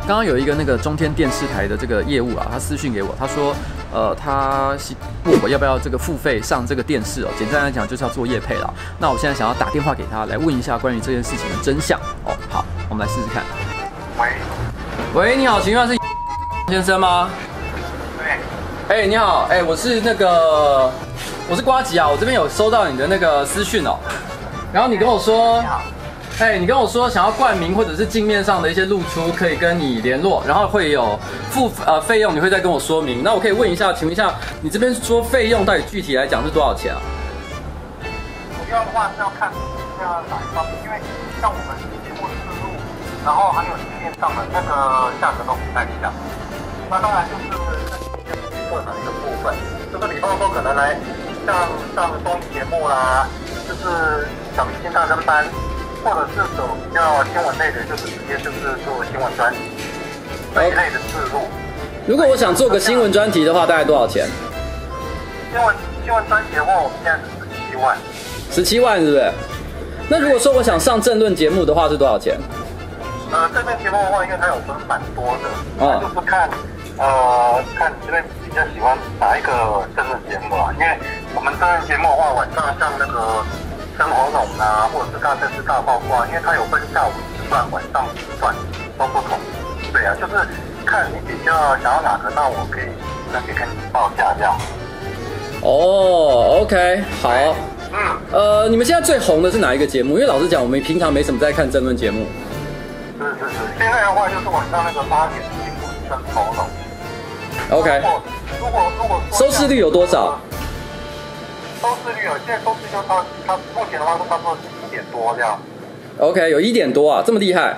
刚刚有一个那个中天电视台的这个业务啊，他私讯给我，他说，他问我要不要这个付费上这个电视哦。简单来讲就是要做业配啦。那我现在想要打电话给他来问一下关于这件事情的真相哦。好，我们来试试看。喂，你好，请问是先生吗？对。你好，我是我是呱吉啊，我这边有收到你的那个私讯哦，然后你跟我说。你跟我说想要冠名或者是镜面上的一些露出，可以跟你联络，然后会有费用，你会再跟我说明。那我可以问一下，请问一下，你这边说费用到底具体来讲是多少钱啊？主要的话是要看哪一方面，因为像我们节目制录，然后还有镜面上的那个价格都不太一样。那当然就是个哪一个部分，就是比方说可能来上综艺节目啦，就是小明星大跟班。或者是走比较新闻类的，就是直接就是做新闻专题这一类的制度。如果我想做个新闻专题的话，大概多少钱？新闻专题的话，我们现在是17万。17万是不是？那如果说我想上政论节目的话，是多少钱？政论节目的话，因为它有分蛮多的，就是看你这边比较喜欢哪一个政论节目啊？因为我们政论节目的话，晚上像那个。生活龙啊，或者是大政治大爆卦，因为它有分下午时段、晚上时段都不同。对啊，就是看你比较想要哪个，那我可以跟你报价这样。哦 ，OK， 好。你们现在最红的是哪一个节目？因为老实讲，我们平常没什么在看政论节目。是。现在的话就是晚上那个8点新闻生活龙。OK。如果收视率有多少？收视率现在收视就它目前的话是差不多1点多这样。OK， 有1点多啊，这么厉害。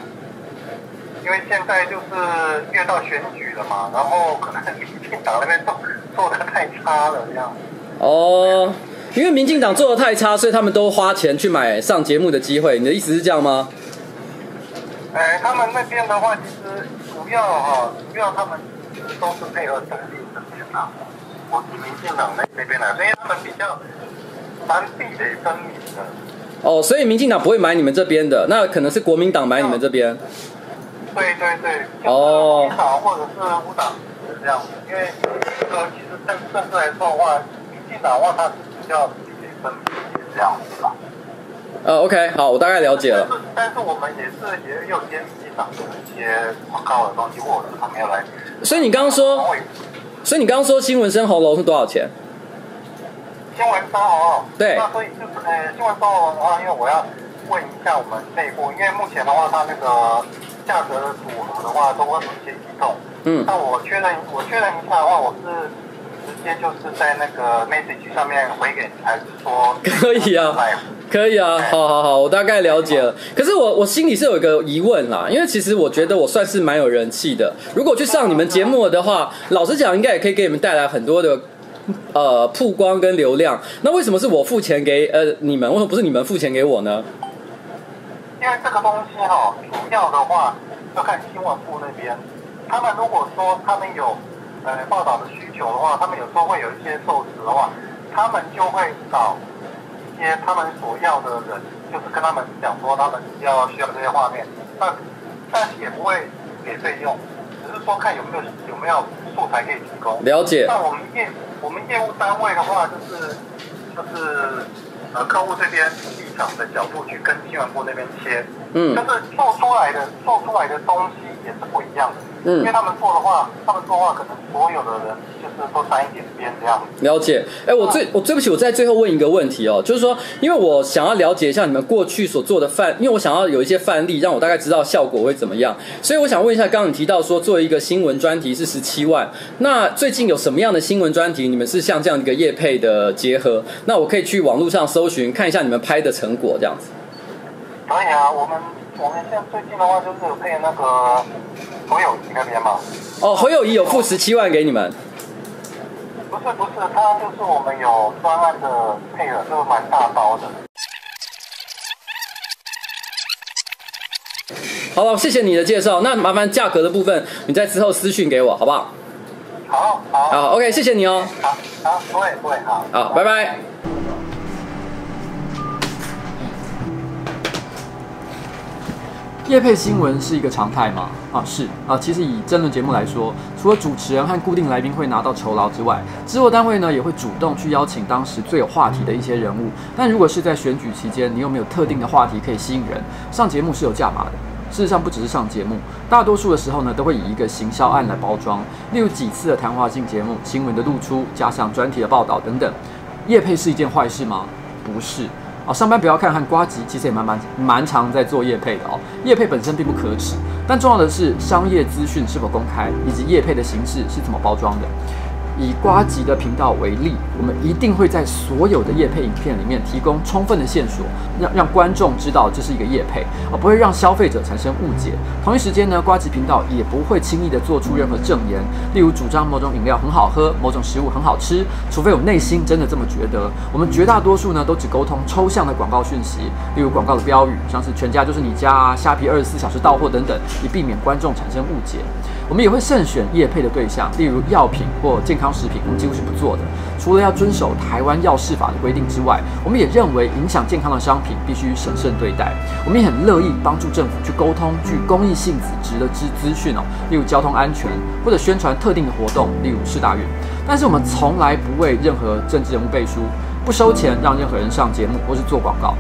因为现在就是越到选举了嘛，然后可能民进党那边做得太差了这样。哦，因为民进党做得太差，所以他们都花钱去买上节目的机会。你的意思是这样吗？他们那边的话，其实主要他们其实都是配合中立这边啊。我是民进党那边来，所以他们比较蛮壁垒分明的。哦，所以民进党不会买你们这边的，那可能是国民党买你们这边。对。国民党或者是无党是这样子，因为其实政治来说的话，民进党的话它是比较壁垒分明这样子吧。OK， 好，我大概了解了。但是我们也有接民进党的一些广告的东西，或者是他没有来。所以你刚刚说新闻生喉咙是多少钱？新闻生喉咙。对。那所以就是新闻生喉咙的话，因为我要问一下我们内部，因为目前的话，它那个价格的组合的话，都会有一些移动。那我确认一下的话，我是直接就是在那个 message 上面回给你，还是说？可以啊。可以啊，好，我大概了解了。可是我心里是有一个疑问啦，因为其实我觉得我算是蛮有人气的。如果去上你们节目的话，老实讲，应该也可以给你们带来很多的曝光跟流量。那为什么是我付钱给你们？为什么不是你们付钱给我呢？因为这个东西主要的话要看新闻部那边，他们如果说他们有报道的需求的话，他们有时候会有一些受词的话，他们就会找他们所要的人，就是跟他们讲说他们需要这些画面，但是也不会给费用，只是说看有没有素材可以提供。了解。那我们业务单位的话，就是客户这边立场的角度去跟新闻部那边切，就是做出来的东西也是不一样的。因为他们做的话可能所有的人就是都沾一点边这样。了解。我对不起，我在最后问一个问题哦，就是说，因为我想要了解一下你们过去所做的因为我想要有一些范例，让我大概知道效果会怎么样。所以我想问一下，刚刚你提到说做一个新闻专题是17万，那最近有什么样的新闻专题你们是像这样一个业配的结合？那我可以去网络上搜寻看一下你们拍的成果这样子。可以啊，我们现在最近的话就是有配那个侯友宜那边嘛。哦，侯友宜有付17万给你们？不是，他就是我们有专案的配合，就蛮大包的。好了，谢谢你的介绍。那麻烦价格的部分，你在之后私讯给我，好不好？好 ，OK， 谢谢你哦。好，不会，好。好，拜拜。业配新闻是一个常态吗？是其实以争论节目来说，除了主持人和固定来宾会拿到酬劳之外，制作单位呢也会主动去邀请当时最有话题的一些人物。但如果是在选举期间，你有没有特定的话题可以吸引人？上节目是有价码的。事实上，不只是上节目，大多数的时候呢，都会以一个行销案来包装，例如几次的谈话性节目、新闻的露出，加上专题的报道等等。业配是一件坏事吗？不是。上班不要看和呱吉其实也蛮常在做业配的哦。业配本身并不可耻，但重要的是商业资讯是否公开，以及业配的形式是怎么包装的。以呱吉的频道为例，我们一定会在所有的业配影片里面提供充分的线索，让观众知道这是一个业配，而不会让消费者产生误解。同一时间呢，呱吉频道也不会轻易的做出任何证言，例如主张某种饮料很好喝，某种食物很好吃，除非有内心真的这么觉得。我们绝大多数呢都只沟通抽象的广告讯息，例如广告的标语，像是全家就是你家啊，虾皮24小时到货等等，以避免观众产生误解。我们也会慎选业配的对象，例如药品或健康食品，我们几乎是不做的。除了要遵守台湾药事法的规定之外，我们也认为影响健康的商品必须审慎对待。我们也很乐意帮助政府去沟通具公益性质的资讯例如交通安全，或者宣传特定的活动，例如世大运。但是我们从来不为任何政治人物背书，不收钱让任何人上节目或是做广告。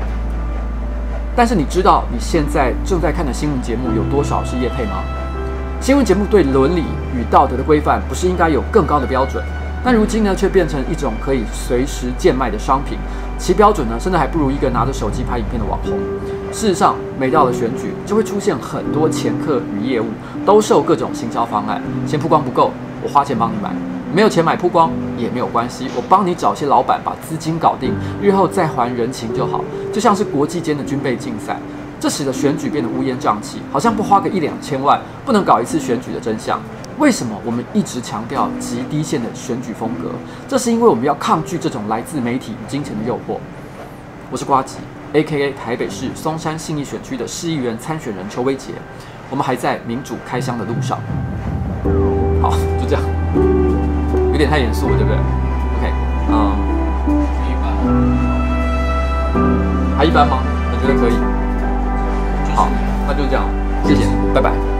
但是你知道你现在正在看的新闻节目有多少是业配吗？新闻节目对伦理与道德的规范不是应该有更高的标准，但如今呢却变成一种可以随时贱卖的商品，其标准呢甚至还不如一个拿着手机拍影片的网红。事实上，每到了选举，就会出现很多掮客与业务兜售各种行销方案，嫌曝光不够，我花钱帮你买；没有钱买曝光也没有关系，我帮你找些老板把资金搞定，日后再还人情就好。就像是国际间的军备竞赛。这使得选举变得乌烟瘴气，好像不花个1-2千万不能搞一次选举的真相。为什么我们一直强调极低线的选举风格？这是因为我们要抗拒这种来自媒体与金钱的诱惑。我是呱吉 ，A.K.A 台北市松山信义选区的市议员参选人邱威杰。我们还在民主开箱的路上。好，就这样，有点太严肃了，对不对 ？OK， 还一般吗？我觉得可以。好，那就这样，谢谢，拜拜。